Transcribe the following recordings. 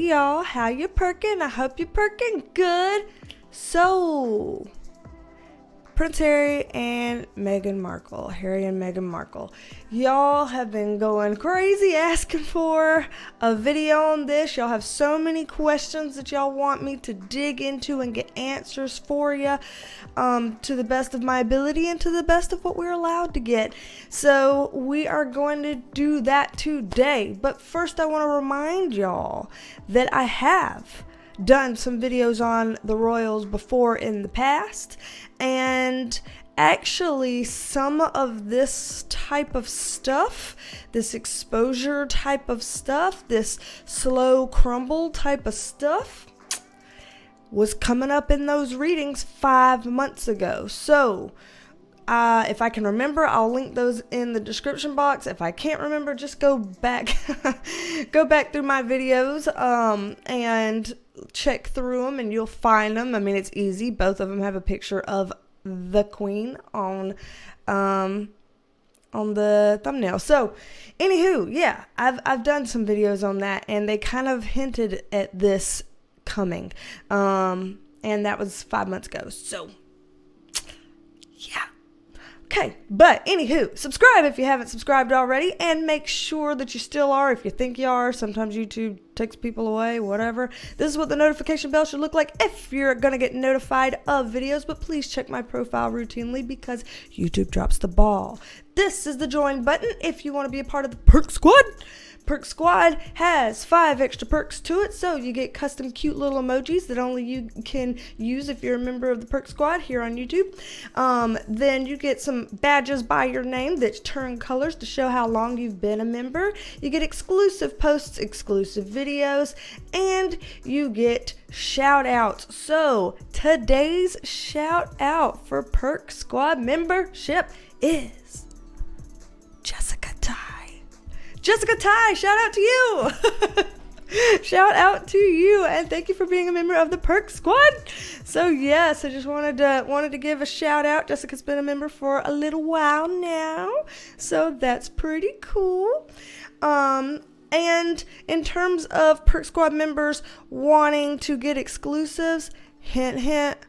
y'all. How you perking? I hope you're perking good. So, Prince Harry and Meghan Markle. Harry and Meghan Markle. Y'all have been going crazy asking for a video on this. Y'all have so many questions that y'all want me to dig into and get answers for you to the best of my ability and to the best of what we're allowed to get. So we are going to do that today. But first I want to remind y'all that I have done some videos on the royals before in the past, and actually some of this type of stuff, this exposure type of stuff, this slow crumble type of stuff was coming up in those readings 5 months ago. So if I can remember, I'll link those in the description box. If I can't remember, just go back go back through my videos and check through them and you'll find them. I mean, it's easy. Both of them have a picture of the queen on the thumbnail. So anywho, yeah, I've done some videos on that, and they kind of hinted at this coming, and that was 5 months ago. So yeah. Okay, but anywho, subscribe if you haven't subscribed already, and make sure that you still are if you think you are. Sometimes YouTube takes people away, whatever. This is what the notification bell should look like if you're going to get notified of videos, but please check my profile routinely because YouTube drops the ball. This is the join button if you want to be a part of the Perk Squad. Perk Squad has 5 extra perks to it, so you get custom cute little emojis that only you can use if you're a member of the Perk Squad here on YouTube. Then you get some badges by your name that turn colors to show how long you've been a member. You get exclusive posts, exclusive videos, and you get shout outs. So today's shout out for Perk Squad membership is Jessica Ty. Jessica Ty, shout out to you. Shout out to you, and thank you for being a member of the Perk Squad. So yes, I just wanted to give a shout out. Jessica's been a member for a little while now, so that's pretty cool. And in terms of Perk Squad members wanting to get exclusives, hint hint,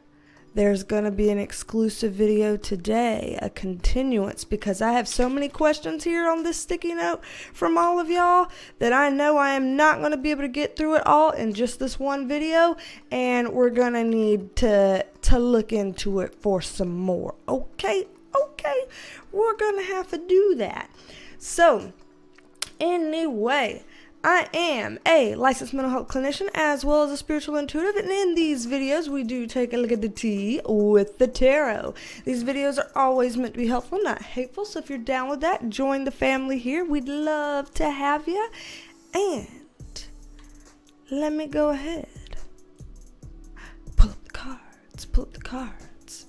there's going to be an exclusive video today, a continuance, because I have so many questions here on this sticky note from all of y'all that I know I am not going to be able to get through it all in just this one video, and we're going to need to look into it for some more. Okay, we're going to have to do that. So, anyway, I am a licensed mental health clinician as well as a spiritual intuitive, and in these videos we do take a look at the tea with the tarot. These videos are always meant to be helpful, not hateful, so if you're down with that, join the family here. We'd love to have you. And let me go ahead. Pull up the cards.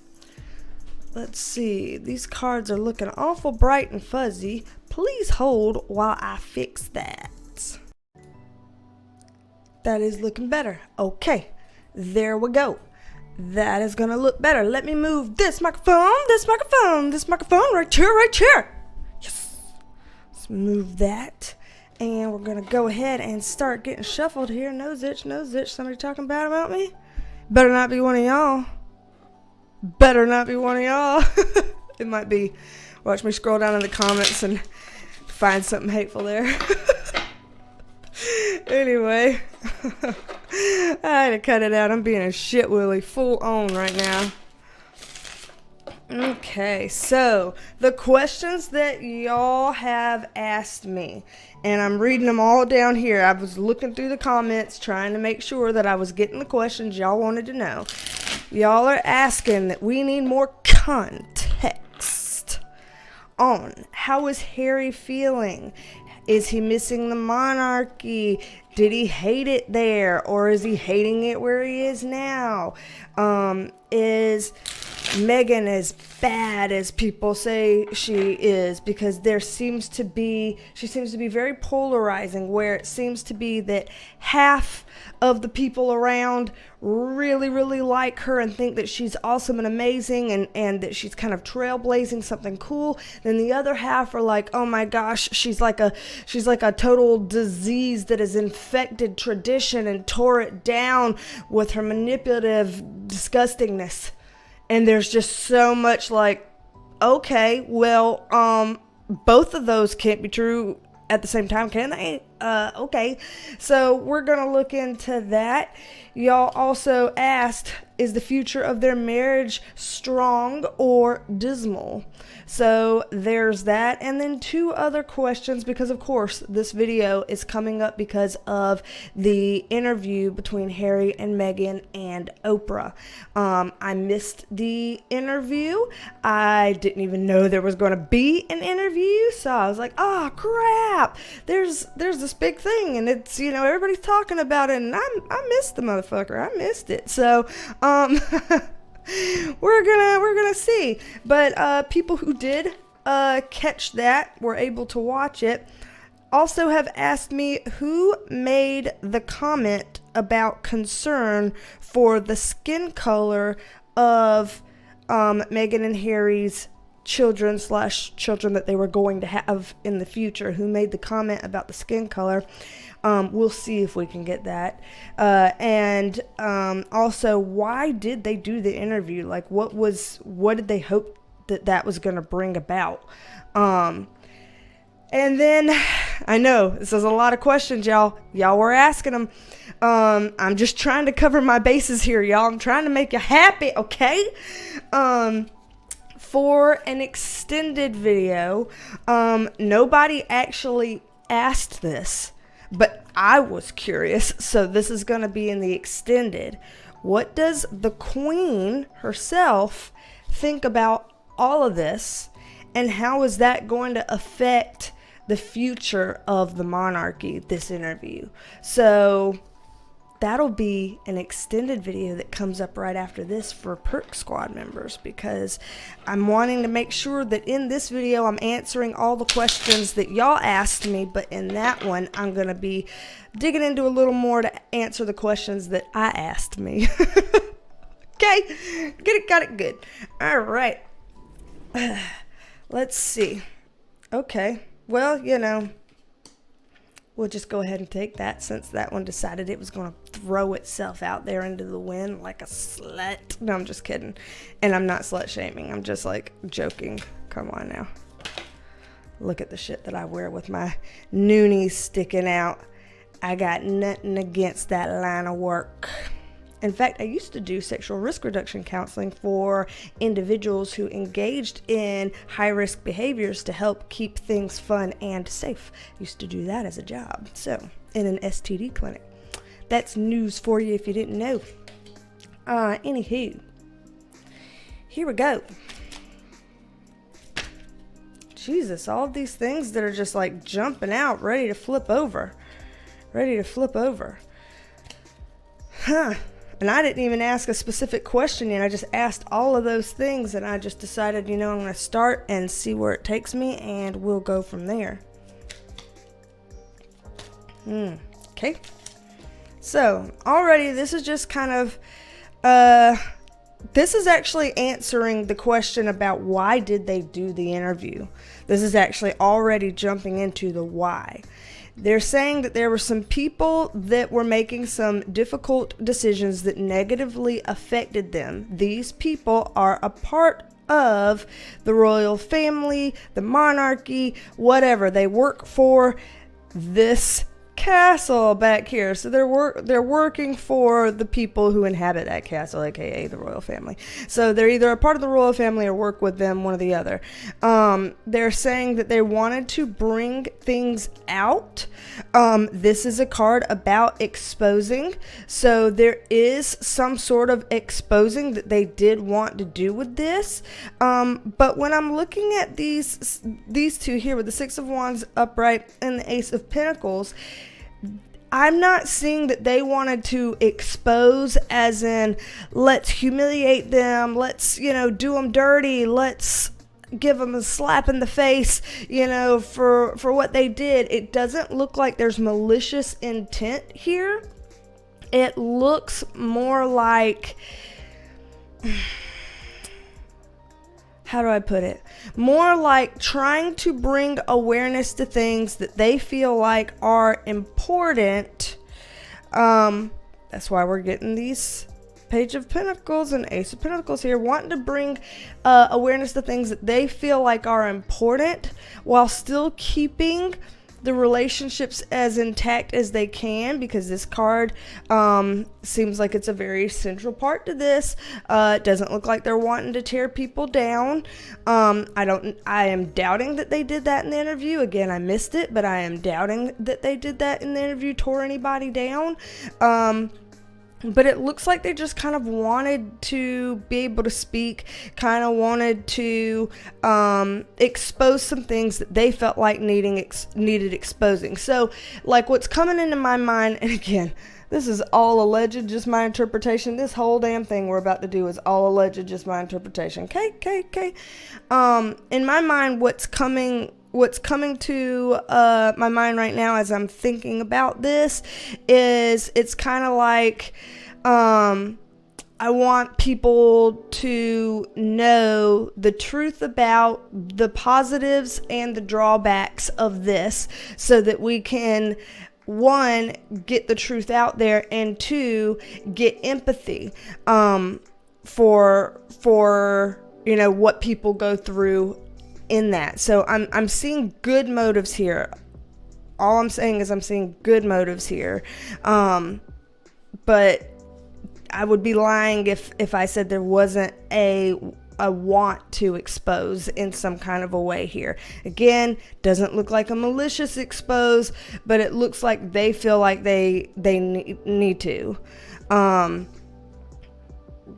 Let's see. These cards are looking awful bright and fuzzy. Please hold while I fix that. That is looking better. Okay, there we go. That is gonna look better. Let me move this microphone right here. Yes. Let's move that. And we're gonna go ahead and start getting shuffled here. Nose itch. Somebody talking bad about me? Better not be one of y'all. It might be. Watch me scroll down in the comments and find something hateful there. Anyway, I had to cut it out. I'm being a shit willy full on right now. Okay, so the questions that y'all have asked me, and I'm reading them all down here. I was looking through the comments trying to make sure that I was getting the questions y'all wanted to know. Y'all are asking that we need more context on how is Harry feeling. Is he missing the monarchy? Did he hate it there? Or is he hating it where he is now? Is Meghan as bad as people say she is, because she seems to be very polarizing, where it seems to be that half of the people around really, really like her and think that she's awesome and amazing, and that she's kind of trailblazing something cool. Then the other half are like, oh my gosh, she's like a total disease that has infected tradition and tore it down with her manipulative disgustingness. And there's just so much like, okay, well, both of those can't be true at the same time, can they? Okay. So we're going to look into that. Y'all also asked, is the future of their marriage strong or dismal? So there's that. And then 2 other questions, because of course this video is coming up because of the interview between Harry and Meghan and Oprah. I missed the interview. I didn't even know there was going to be an interview. So I was like, oh crap, there's this big thing, and it's, everybody's talking about it, and I missed the motherfucker. I missed it. So we're gonna see. But people who did catch that, were able to watch it, also have asked me who made the comment about concern for the skin color of Meghan and Harry's children that they were going to have in the future. Who made the comment about the skin color? We'll see if we can get that. And also, why did they do the interview? Like, what did they hope that was going to bring about? And then, I know this is a lot of questions, y'all. Y'all were asking them. I'm just trying to cover my bases here, y'all. I'm trying to make you happy, okay? For an extended video, nobody actually asked this, but I was curious, so this is going to be in the extended. What does the Queen herself think about all of this, and how is that going to affect the future of the monarchy, this interview? So that'll be an extended video that comes up right after this for Perk Squad members, because I'm wanting to make sure that in this video I'm answering all the questions that y'all asked me, but in that one I'm going to be digging into a little more to answer the questions that I asked me. Okay, got it good. All right. Let's see. Okay, well, we'll just go ahead and take that, since that one decided it was going to throw itself out there into the wind like a slut. No, I'm just kidding. And I'm not slut shaming. I'm just like joking. Come on now. Look at the shit that I wear with my noonies sticking out. I got nothing against that line of work. In fact, I used to do sexual risk reduction counseling for individuals who engaged in high-risk behaviors to help keep things fun and safe. Used to do that as a job, so in an STD clinic. That's news for you if you didn't know. Anywho, here we go. Jesus, all of these things that are just like jumping out, ready to flip over. Huh. And I didn't even ask a specific question yet. I just asked all of those things, and I just decided, I'm going to start and see where it takes me, and we'll go from there. Okay. So, already, this is just kind of, this is actually answering the question about why did they do the interview. This is actually already jumping into the why. They're saying that there were some people that were making some difficult decisions that negatively affected them. These people are a part of the royal family, the monarchy, whatever. They work for this castle back here. So they're working for the people who inhabit that castle, aka the royal family. So they're either a part of the royal family or work with them, one or the other. They're saying that they wanted to bring things out. This is a card about exposing. So there is some sort of exposing that they did want to do with this. But when I'm looking at these two here with the Six of Wands upright and the Ace of Pentacles, I'm not seeing that they wanted to expose, as in, let's humiliate them, let's, do them dirty, let's give them a slap in the face, for what they did. It doesn't look like there's malicious intent here. It looks more like, how do I put it? More like trying to bring awareness to things that they feel like are important. That's why we're getting these Page of Pentacles and Ace of Pentacles here, wanting to bring awareness to things that they feel like are important while still keeping the relationships as intact as they can, because this card seems like it's a very central part to this. It doesn't look like they're wanting to tear people down. I am doubting that they did that in the interview. Again, I missed it, but I am doubting that they did that in the interview, tore anybody down. But it looks like they just kind of wanted to be able to speak, kind of wanted to expose some things that they felt like needed exposing. So, like, what's coming into my mind, and again, this is all alleged, just my interpretation. This whole damn thing we're about to do is all alleged, just my interpretation. Okay. In my mind, what's coming to my mind right now as I'm thinking about this is, it's kind of like, I want people to know the truth about the positives and the drawbacks of this, so that we can, one, get the truth out there, and two, get empathy for what people go through in that. So I'm seeing good motives here. All I'm saying is I'm seeing good motives here. But I would be lying if I said there wasn't a want to expose in some kind of a way here. Again, doesn't look like a malicious expose, but it looks like they feel like they need to.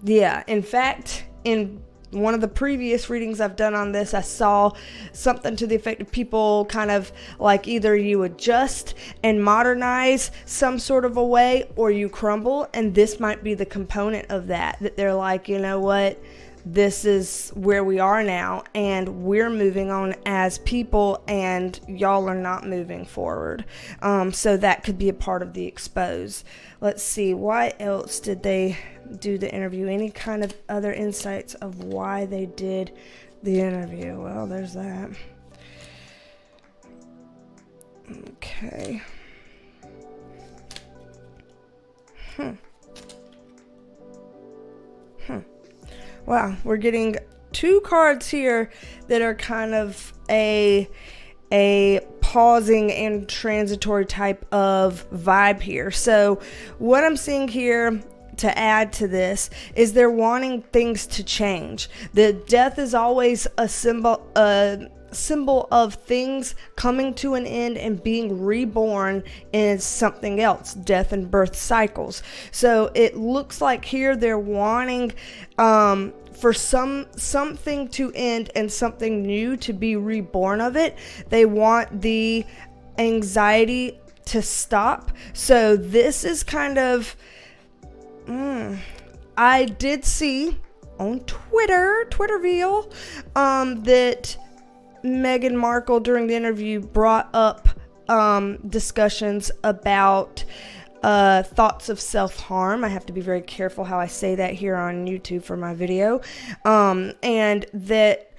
In fact, in one of the previous readings I've done on this, I saw something to the effect of people kind of like, either you adjust and modernize some sort of a way, or you crumble. And this might be the component of that they're like, you know what, this is where we are now, and we're moving on as people, and y'all are not moving forward. So that could be a part of the expose. Let's see, why else did they do the interview? Any kind of other insights of why they did the interview? Well, there's that. Okay. Wow, we're getting two cards here that are kind of a pausing and transitory type of vibe here. So what I'm seeing here, to add to this, is they're wanting things to change. The death is always a symbol of things coming to an end and being reborn in something else, death and birth cycles. So it looks like here they're wanting for something to end and something new to be reborn of it. They want the anxiety to stop. So this is kind of, I did see on Twitterville, that Meghan Markle during the interview brought up discussions about thoughts of self-harm. I have to be very careful how I say that here on YouTube for my video. And that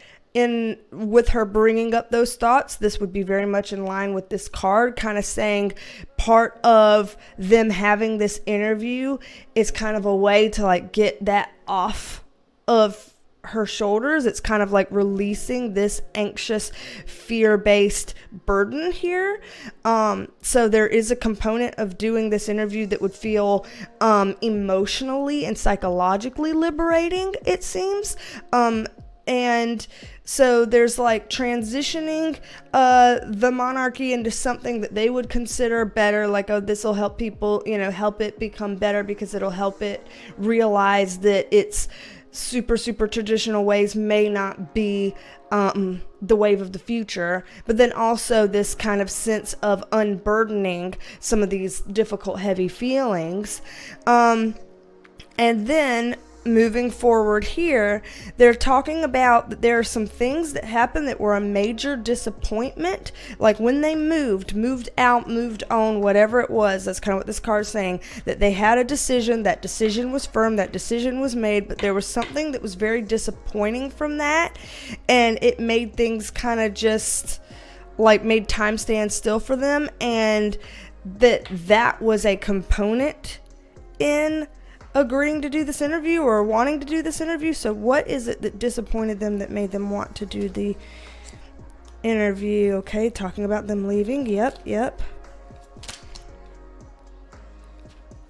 with her bringing up those thoughts, this would be very much in line with this card, kind of saying part of them having this interview is kind of a way to like get that off of her shoulders. It's kind of like releasing this anxious, fear-based burden here. So there is a component of doing this interview that would feel emotionally and psychologically liberating, it seems. And so there's like transitioning the monarchy into something that they would consider better, like, oh, this will help people, help it become better, because it'll help it realize that it's super, super traditional ways may not be the wave of the future, but then also this kind of sense of unburdening some of these difficult, heavy feelings. And then moving forward here, they're talking about that there are some things that happened that were a major disappointment, like when they moved out, moved on, whatever it was. That's kind of what this card is saying, that they had a decision, that decision was firm, that decision was made, but there was something that was very disappointing from that, and it made things kind of just like made time stand still for them, and that was a component in agreeing to do this interview or wanting to do this interview. So what is it that disappointed them that made them want to do the interview? Okay, talking about them leaving. Yep.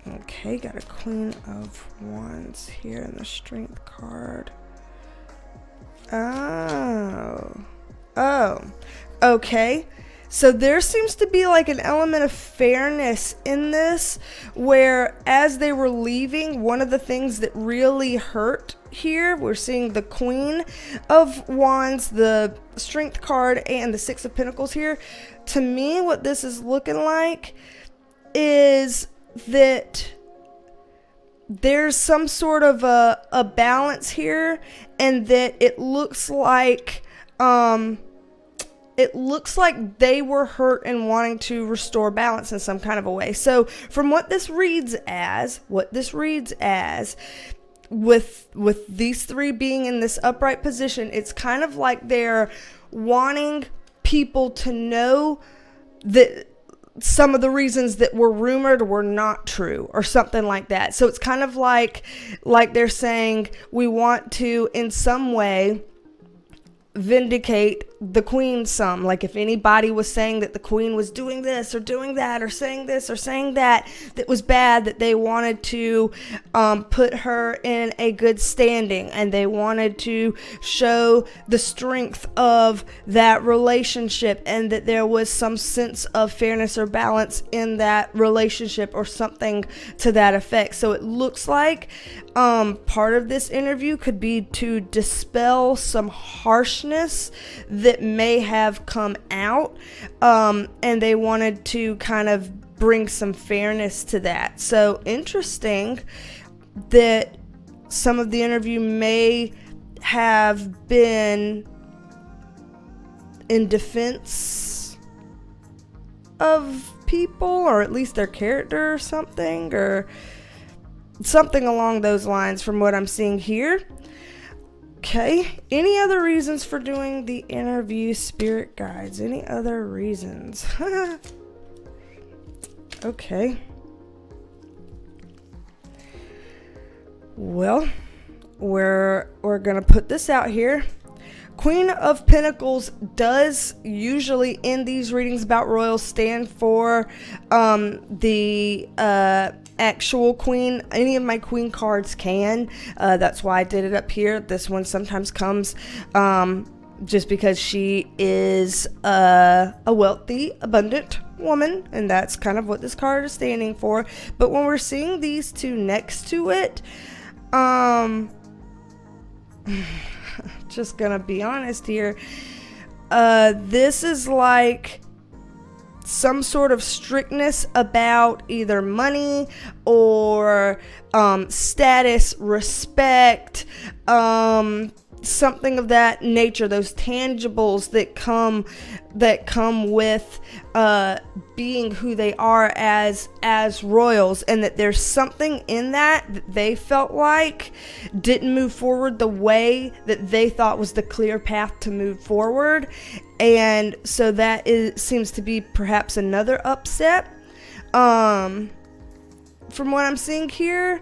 Okay, got a Queen of Wands here in the Strength card. Oh, okay. So there seems to be like an element of fairness in this, where as they were leaving, one of the things that really hurt here, we're seeing the Queen of Wands, the Strength card, and the Six of Pentacles here. To me, what this is looking like is that there's some sort of a balance here, and that it looks like they were hurt and wanting to restore balance in some kind of a way. So from what this reads as, with these three being in this upright position, it's kind of like they're wanting people to know that some of the reasons that were rumored were not true, or something like that. So it's kind of like they're saying, we want to in some way vindicate the Queen some. Like if anybody was saying that the Queen was doing this or doing that, or saying this or saying that was bad, that they wanted to put her in a good standing, and they wanted to show the strength of that relationship, and that there was some sense of fairness or balance in that relationship, or something to that effect. So it looks like part of this interview could be to dispel some harshness that may have come out, and they wanted to kind of bring some fairness to that. So interesting that some of the interview may have been in defense of people, or at least their character, or something along those lines from what I'm seeing here. Okay, any other reasons for doing the interview, spirit guides? Any other reasons? Okay. Well, we're gonna put this out here. Queen of Pentacles does usually in these readings about royals stand for the actual queen. Any of my queen cards can. That's why I did it up here. This one sometimes comes just because she is a wealthy, abundant woman, and that's kind of what this card is standing for. But when we're seeing these two next to it, just gonna be honest here, this is like some sort of strictness about either money or status, respect, something of that nature, those tangibles that come with being who they are as royals, and that there's something in that they felt like didn't move forward the way that they thought was the clear path to move forward. And so that seems to be perhaps another upset from what I'm seeing here.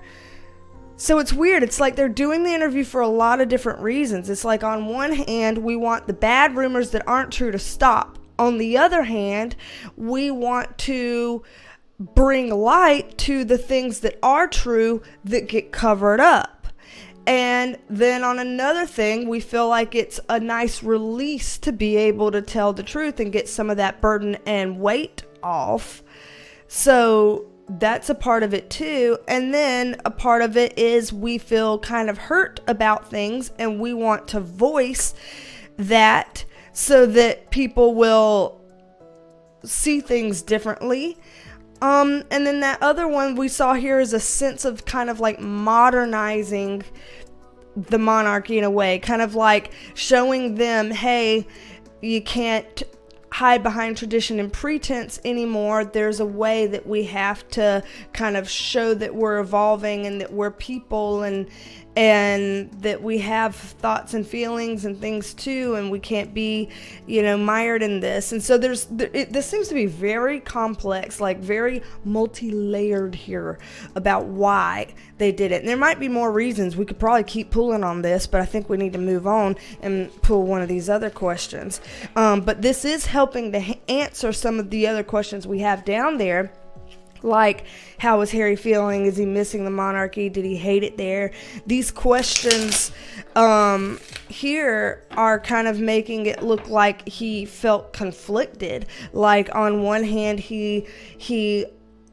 So it's weird. It's like they're doing the interview for a lot of different reasons. It's like on one hand, we want the bad rumors that aren't true to stop. On the other hand, we want to bring light to the things that are true that get covered up. And then on another thing, we feel like it's a nice release to be able to tell the truth and get some of that burden and weight off. So that's a part of it too. And then a part of it is we feel kind of hurt about things and we want to voice that so that people will see things differently. And then that other one we saw here is a sense of kind of like modernizing the monarchy in a way, kind of like showing them, hey, you can't hide behind tradition and pretense anymore. There's a way that we have to kind of show that we're evolving and that we're people, and that we have thoughts and feelings and things too, and we can't be, mired in this. And so this seems to be very complex, like very multi-layered here about why they did it. And there might be more reasons. We could probably keep pulling on this, but I think we need to move on and pull one of these other questions. But this is helping to answer some of the other questions we have down there. Like, how is Harry feeling? Is he missing the monarchy? Did he hate it there? These questions here are kind of making it look like he felt conflicted. Like, on one hand, he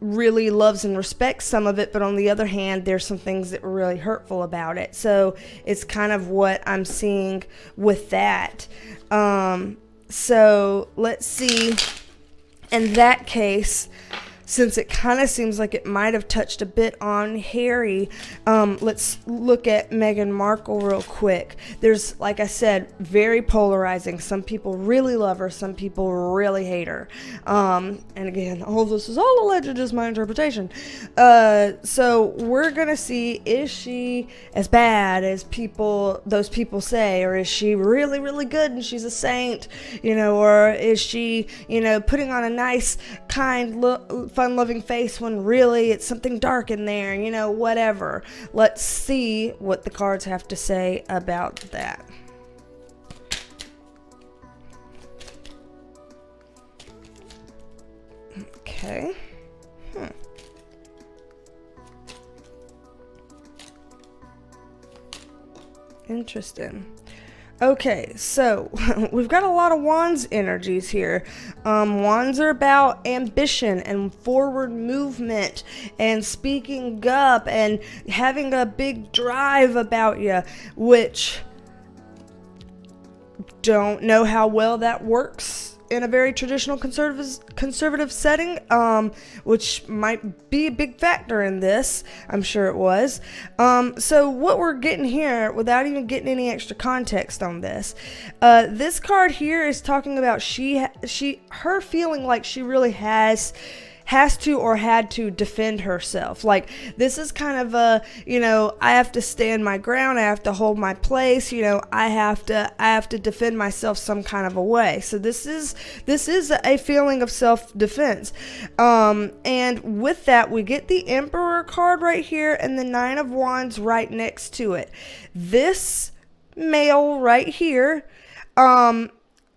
really loves and respects some of it, but on the other hand, there's some things that were really hurtful about it. So it's kind of what I'm seeing with that. So let's see. In that case, since it kind of seems like it might have touched a bit on Harry, let's look at Meghan Markle real quick. There's, like I said, very polarizing. Some people really love her. Some people really hate her. And again, all of this is all alleged, just my interpretation. So we're going to see, is she as bad as those people say? Or is she really, really good and she's a saint? Or is she, putting on a nice, kind, fun-loving face when really it's something dark in there, whatever. Let's see what the cards have to say about that. Okay. Interesting. Okay, so we've got a lot of Wands energies here. Wands are about ambition and forward movement and speaking up and having a big drive about you, which don't know how well that works in a very traditional conservative setting, which might be a big factor in this. I'm sure it was. So what we're getting here, without even getting any extra context on this card here is talking about her feeling like she really has to or had to defend herself. Like, this is kind of a, I have to stand my ground, I have to hold my place, I have to defend myself some kind of a way. So this is a feeling of self-defense. And with that, we get the Emperor card right here and the Nine of Wands right next to it. This male right here,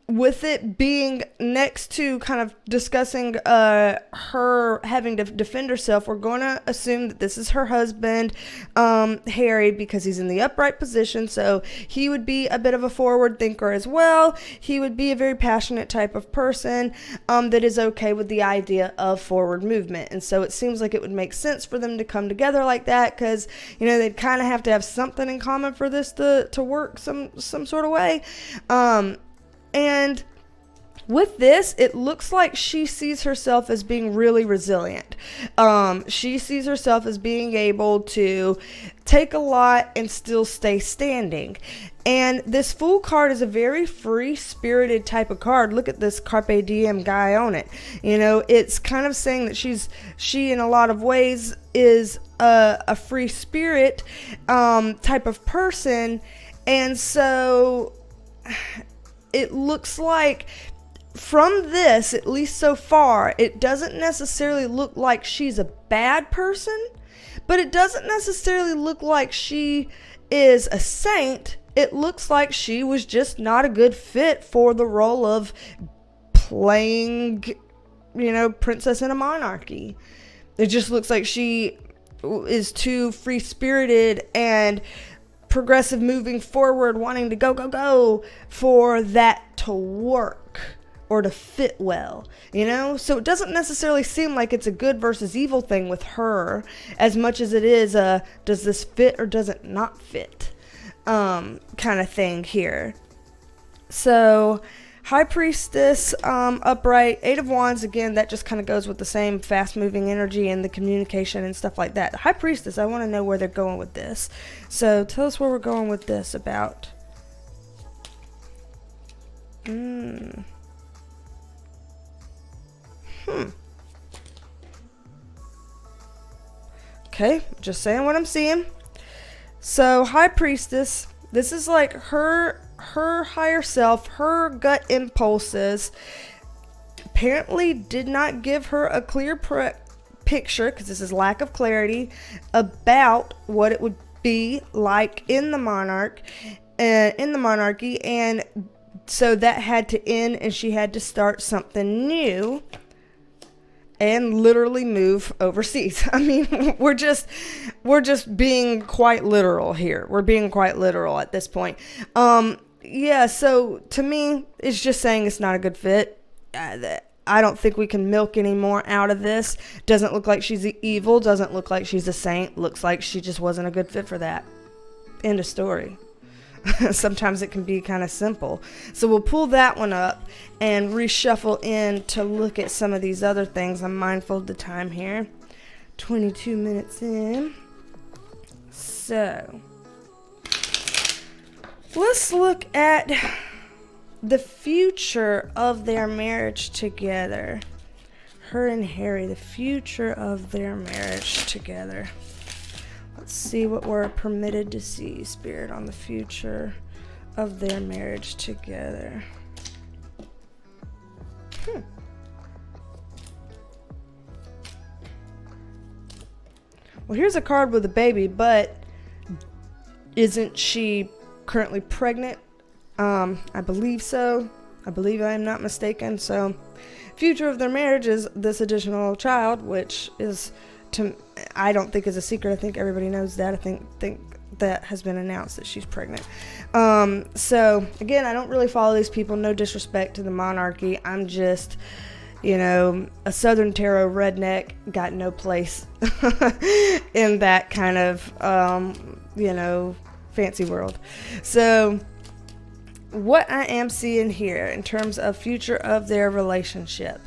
with it being next to kind of discussing her having to defend herself, we're going to assume that this is her husband, Harry, because he's in the upright position. So he would be a bit of a forward thinker as well. He would be a very passionate type of person that is okay with the idea of forward movement. And so it seems like it would make sense for them to come together like that, because, they'd kind of have to have something in common for this to work some sort of way. And with this, it looks like she sees herself as being really resilient. She sees herself as being able to take a lot and still stay standing. And this Fool card is a very free-spirited type of card. Look at this Carpe Diem guy on it. It's kind of saying that she in a lot of ways is a free spirit type of person. And so it looks like from this, at least so far, it doesn't necessarily look like she's a bad person, but it doesn't necessarily look like she is a saint. It looks like she was just not a good fit for the role of playing, princess in a monarchy. It just looks like she is too free-spirited and progressive, moving forward, wanting to go for that to work, or to fit well, you know? So it doesn't necessarily seem like it's a good versus evil thing with her as much as it is a does this fit or does it not fit kind of thing here. So High Priestess, upright, 8 of Wands, again, that just kind of goes with the same fast-moving energy and the communication and stuff like that. The High Priestess, I want to know where they're going with this. So tell us where we're going with this about. Okay, just saying what I'm seeing. So High Priestess, this is like her higher self, her gut impulses apparently did not give her a clear picture, because this is lack of clarity, about what it would be like in the monarchy, and so that had to end, and she had to start something new and literally move overseas. I mean, we're just being quite literal here. We're being quite literal at this point. Yeah, so to me, it's just saying it's not a good fit. I don't think we can milk any more out of this. Doesn't look like she's evil. Doesn't look like she's a saint. Looks like she just wasn't a good fit for that. End of story. Sometimes it can be kind of simple. So we'll pull that one up and reshuffle in to look at some of these other things. I'm mindful of the time here. 22 minutes in. So let's look at the future of their marriage together. Her and Harry, the future of their marriage together. Let's see what we're permitted to see, Spirit, on the future of their marriage together. Well, here's a card with a baby, but isn't she currently pregnant? I believe so. I believe I am not mistaken. So, future of their marriage is this additional child, which is, I don't think is a secret. I think everybody knows that. I think that has been announced that she's pregnant. So again, I don't really follow these people. No disrespect to the monarchy. I'm just, a Southern Tarot redneck, got no place in that kind of, fancy world. So what I am seeing here in terms of future of their relationship,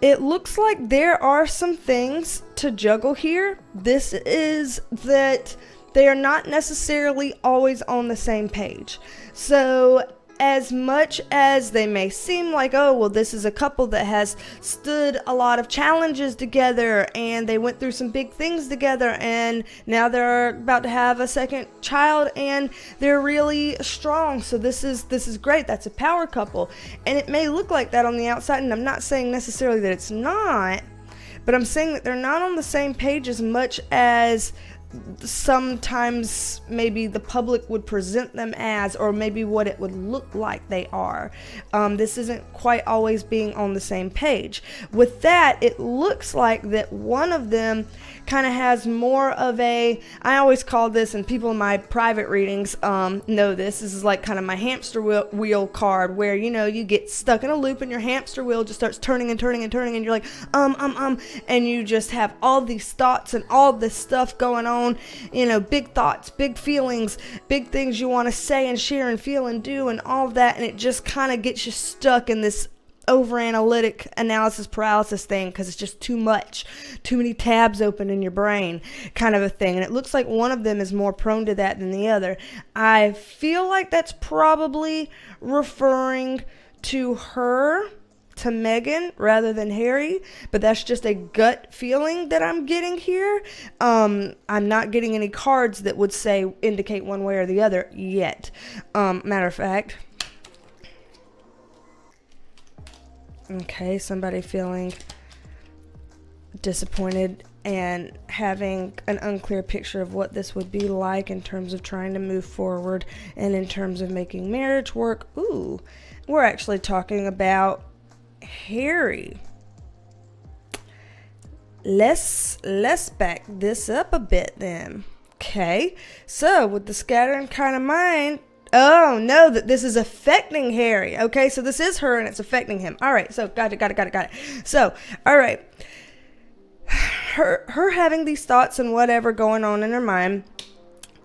it looks like there are some things to juggle here. This is that they are not necessarily always on the same page. So as much as they may seem like, oh, well, this is a couple that has stood a lot of challenges together and they went through some big things together and now they're about to have a second child and they're really strong. So this is great. That's a power couple. And it may look like that on the outside, and I'm not saying necessarily that it's not, but I'm saying that they're not on the same page as much as sometimes maybe the public would present them as, or maybe what it would look like they are. This isn't quite always being on the same page. With that, it looks like that one of them kind of has more of a, I always call this, and people in my private readings know this is like kind of my hamster wheel card, where you get stuck in a loop and your hamster wheel just starts turning and turning and turning, and you're like and you just have all these thoughts and all this stuff going on, big thoughts, big feelings, big things you want to say and share and feel and do and all of that, and it just kind of gets you stuck in this over analytic analysis paralysis thing, because it's just too much, too many tabs open in your brain kind of a thing. And it looks like one of them is more prone to that than the other. I feel like that's probably referring to her, to Meghan, rather than Harry, but that's just a gut feeling that I'm getting here. I'm not getting any cards that would indicate one way or the other yet. Matter of fact, okay, somebody feeling disappointed and having an unclear picture of what this would be like in terms of trying to move forward and in terms of making marriage work. Ooh, we're actually talking about Harry. Let's back this up a bit then. Okay, so with the scattering kind of mind, Oh, no, that this is affecting Harry. Okay, so this is her and it's affecting him. All right, so got it. So, all right. Her having these thoughts and whatever going on in her mind.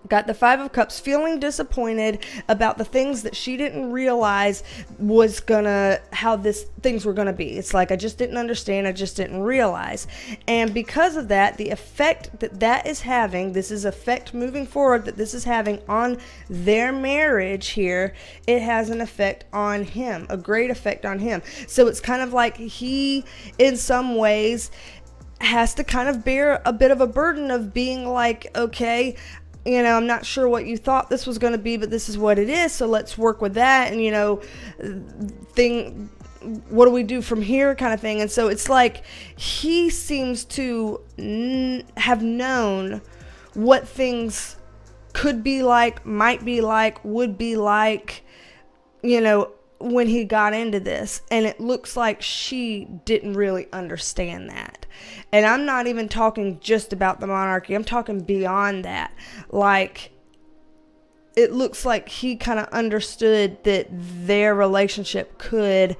Got the Five of Cups, feeling disappointed about the things that she didn't realize was how things were gonna be. It's like, I just didn't understand, I just didn't realize. And because of that, the effect that is having, this is effect moving forward that this is having on their marriage here, it has an effect on him, a great effect on him. So it's kind of like he, in some ways, has to kind of bear a bit of a burden of being like, okay, I'm not sure what you thought this was going to be, but this is what it is. So let's work with that. And, what do we do from here kind of thing. And so it's like he seems to have known what things could be like, might be like, would be like, when he got into this. And it looks like she didn't really understand that. And I'm not even talking just about the monarchy. I'm talking beyond that. Like, it looks like he kind of understood that their relationship could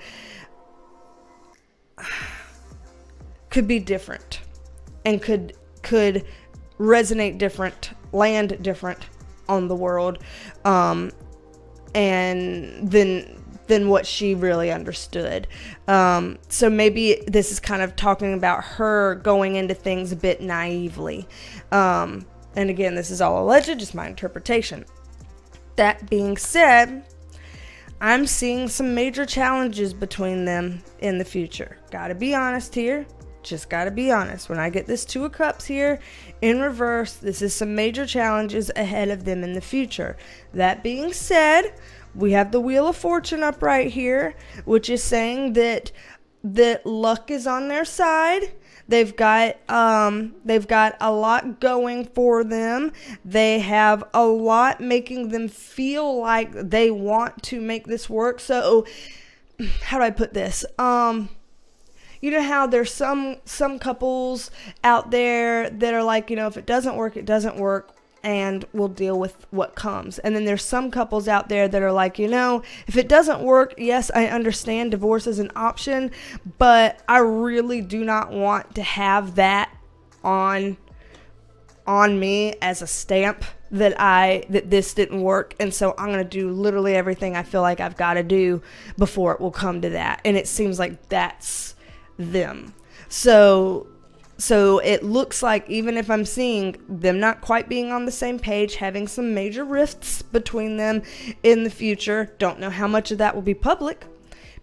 be different and could resonate different, land different on the world, and than what she really understood. So maybe this is kind of talking about her going into things a bit naively. And again, this is all alleged, just my interpretation. That being said, I'm seeing some major challenges between them in the future. Gotta be honest here. Just gotta be honest. When I get this Two of Cups here in reverse, this is some major challenges ahead of them in the future. That being said, we have the Wheel of Fortune up right here, which is saying that luck is on their side. They've got a lot going for them. They have a lot making them feel like they want to make this work. So, how do I put this? You know how there's some couples out there that are like, if it doesn't work, it doesn't work, and we'll deal with what comes. And then there's some couples out there that are like, if it doesn't work, yes, I understand divorce is an option, but I really do not want to have that on me as a stamp that this didn't work. And so I'm going to do literally everything I feel like I've got to do before it will come to that. And it seems like that's them. So it looks like, even if I'm seeing them not quite being on the same page, having some major rifts between them in the future, don't know how much of that will be public.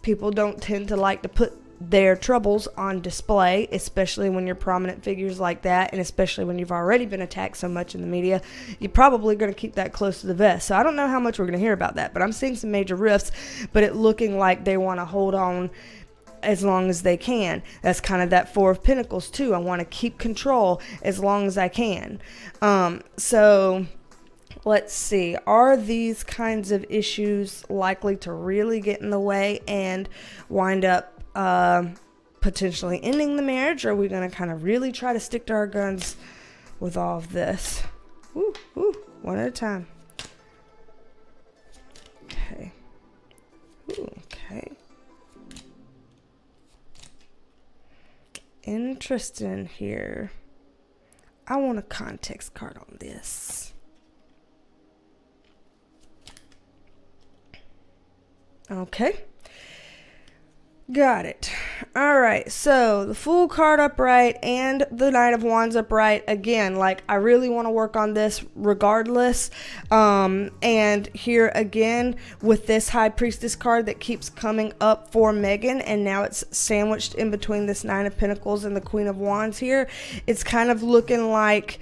People don't tend to like to put their troubles on display, especially when you're prominent figures like that, and especially when you've already been attacked so much in the media. You're probably going to keep that close to the vest. So I don't know how much we're going to hear about that, but I'm seeing some major rifts, but it looking like they want to hold on as long as they can. That's kind of that Four of Pentacles too. I want to keep control as long as I can. So let's see. Are these kinds of issues likely to really get in the way and wind up potentially ending the marriage? Or are we going to kind of really try to stick to our guns with all of this? One at a time. Okay. Okay. Interesting here. I want a context card on this. Okay. Got it. All right. So the Fool card upright and the Knight of Wands upright. Again, like, I really want to work on this regardless. And here again with this High Priestess card that keeps coming up for Meghan, and now it's sandwiched in between this Nine of Pentacles and the Queen of Wands here. It's kind of looking like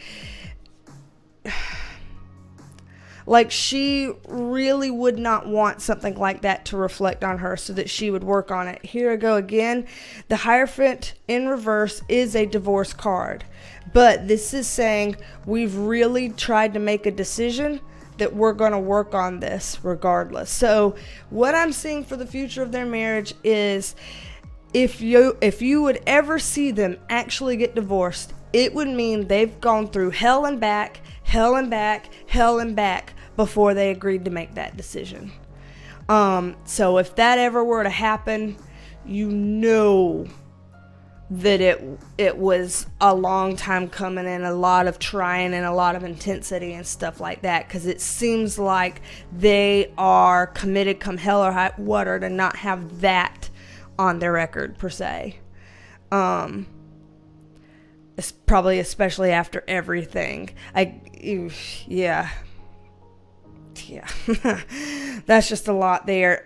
she really would not want something like that to reflect on her, so that she would work on it. Here I go again. The Hierophant in reverse is a divorce card, but this is saying we've really tried to make a decision that we're going to work on this regardless. So what I'm seeing for the future of their marriage is, if you would ever see them actually get divorced, it would mean they've gone through hell and back, hell and back, hell and back before they agreed to make that decision. So if that ever were to happen, you know that it was a long time coming and a lot of trying and a lot of intensity and stuff like that, because it seems like they are committed come hell or high water to not have that on their record per se. It's probably especially after everything. Yeah. That's just a lot there.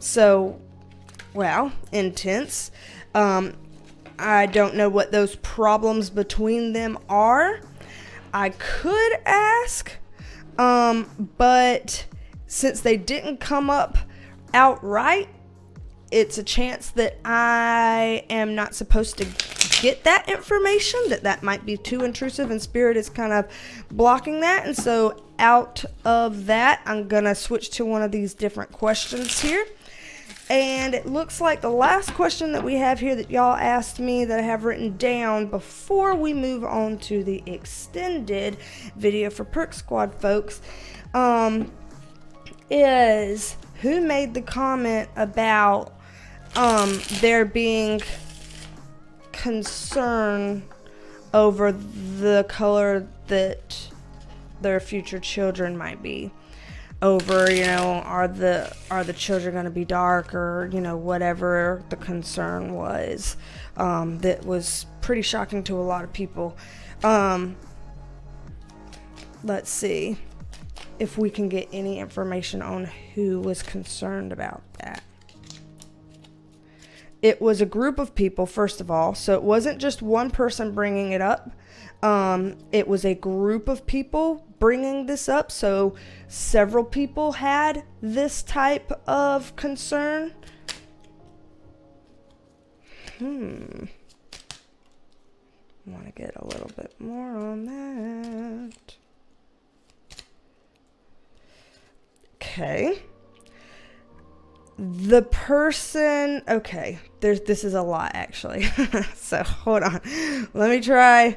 So, well, intense. I don't know what those problems between them are. I could ask, but since they didn't come up outright, it's a chance that I am not supposed to get that information, that might be too intrusive, and Spirit is kind of blocking that. And so out of that, I'm gonna switch to one of these different questions here. And it looks like the last question that we have here that y'all asked me that I have written down before we move on to the extended video for Perk Squad folks, is who made the comment about there being concern over the color that their future children might be. Over, are the children going to be dark, or whatever the concern was. That was pretty shocking to a lot of people. Let's see if we can get any information on who was concerned about that. It was a group of people, first of all, so it wasn't just one person bringing it up. It was a group of people bringing this up, so several people had this type of concern. I want to get a little bit more on that. Okay. The person, okay, this is a lot actually. So hold on. Let me try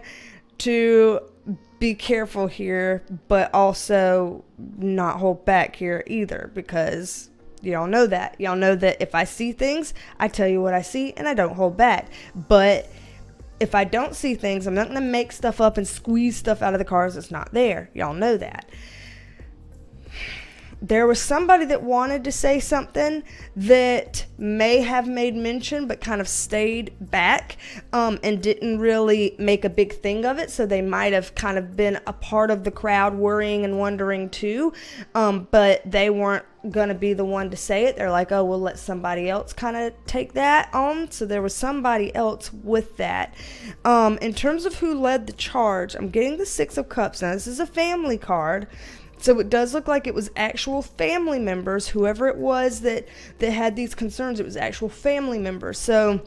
to be careful here, but also not hold back here either, because y'all know that. Y'all know that if I see things, I tell you what I see and I don't hold back. But if I don't see things, I'm not going to make stuff up and squeeze stuff out of the cards that's not there. Y'all know that. There was somebody that wanted to say something that may have made mention but kind of stayed back and didn't really make a big thing of it. So they might have kind of been a part of the crowd worrying and wondering too, but they weren't going to be the one to say it. They're like, oh, we'll let somebody else kind of take that on. So there was somebody else with that. In terms of who led the charge, I'm getting the Six of Cups. Now, this is a family card. So it does look like it was actual family members, whoever it was that had these concerns, it was actual family members. So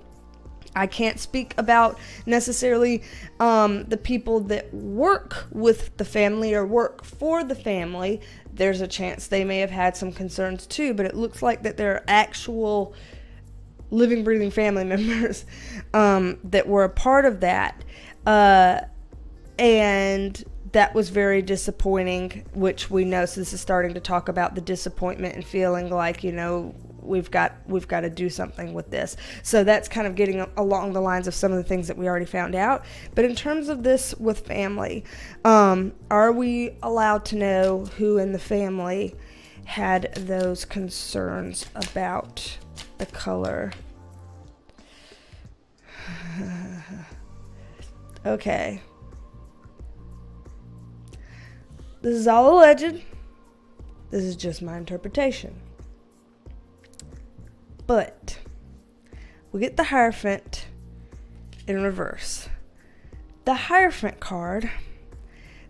I can't speak about necessarily the people that work with the family or work for the family. There's a chance they may have had some concerns too, but it looks like that there are actual living, breathing family members that were a part of that. And that was very disappointing, which we know. So this is starting to talk about the disappointment and feeling like, we've got to do something with this. So that's kind of getting along the lines of some of the things that we already found out. But in terms of this with family, are we allowed to know who in the family had those concerns about the color? Okay. This is all alleged. This is just my interpretation. But we get the Hierophant in reverse. The Hierophant card,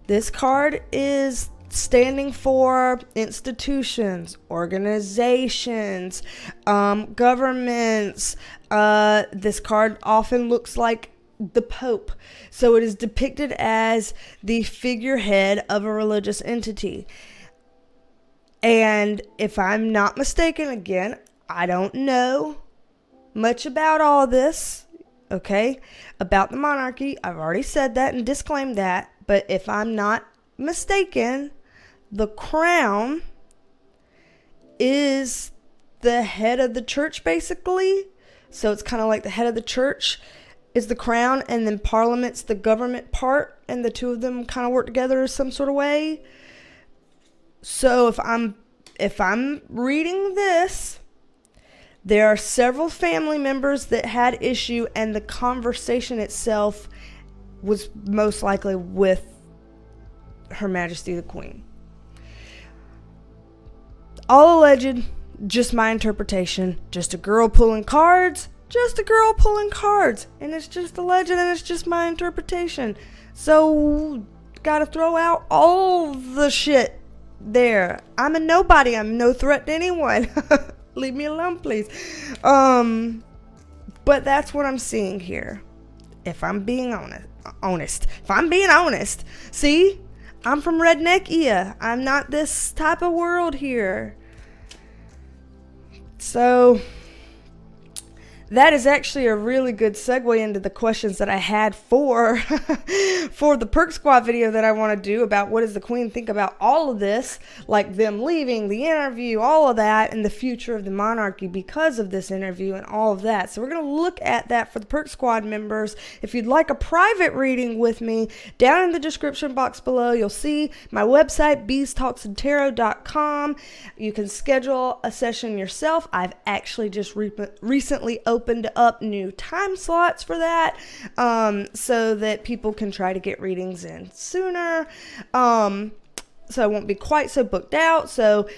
this card is standing for institutions, organizations, governments. This card often looks like the Pope. So it is depicted as the figurehead of a religious entity. And if I'm not mistaken, again, I don't know much about all this, okay, about the monarchy. I've already said that and disclaimed that. But if I'm not mistaken, the crown is the head of the church, basically. So it's kind of like the head of the church is the crown, and then Parliament's the government part, and the two of them kind of work together in some sort of way. So if I'm reading this, there are several family members that had issue, and the conversation itself was most likely with Her Majesty the Queen. All alleged, just my interpretation. Just a girl pulling cards. Just a girl pulling cards. And it's just alleged, and it's just my interpretation. So, gotta throw out all the shit there. I'm a nobody. I'm no threat to anyone. Leave me alone, please. But that's what I'm seeing here. If I'm being honest. If I'm being honest. See? I'm from redneck Ia. I'm not this type of world here. So, that is actually a really good segue into the questions that I had for the Perk Squad video that I want to do about what does the Queen think about all of this, like them leaving, the interview, all of that, and the future of the monarchy because of this interview and all of that. So we're going to look at that for the Perk Squad members. If you'd like a private reading with me, down in the description box below, you'll see my website, BeasTalksAndTarot.com. You can schedule a session yourself. I've actually just recently opened up new time slots for that, so that people can try to get readings in sooner, so I won't be quite so booked out. So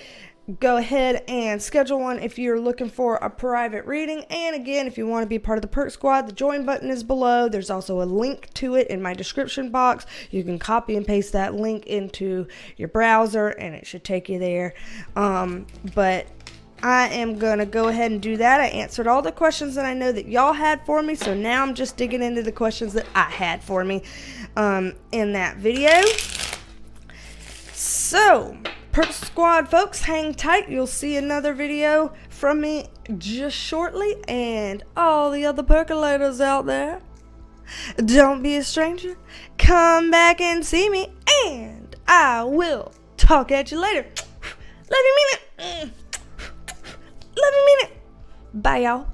go ahead and schedule one if you're looking for a private reading. And again, if you want to be part of the Perk Squad, the join button is below. There's also a link to it in my description box. You can copy and paste that link into your browser and it should take you there. But I am going to go ahead and do that. I answered all the questions that I know that y'all had for me, so now I'm just digging into the questions that I had for me in that video. So, Perk Squad folks, hang tight. You'll see another video from me just shortly, and all the other percolators out there, don't be a stranger. Come back and see me, and I will talk at you later. Love you, mean it. Love you, mean it. Bye, y'all.